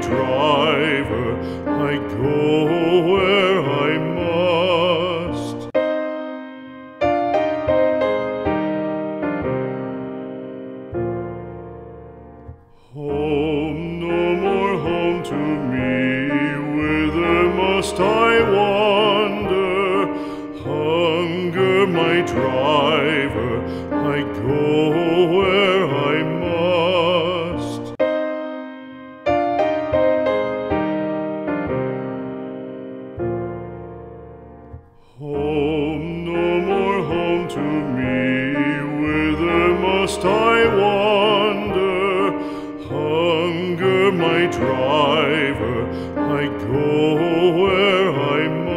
driver, I go where I must. Home, no more home to me, whither must I wander? Hunger, my driver, I go where I must. Home, no more home to me, whither must I wander? Hunger, my driver, I go where I must.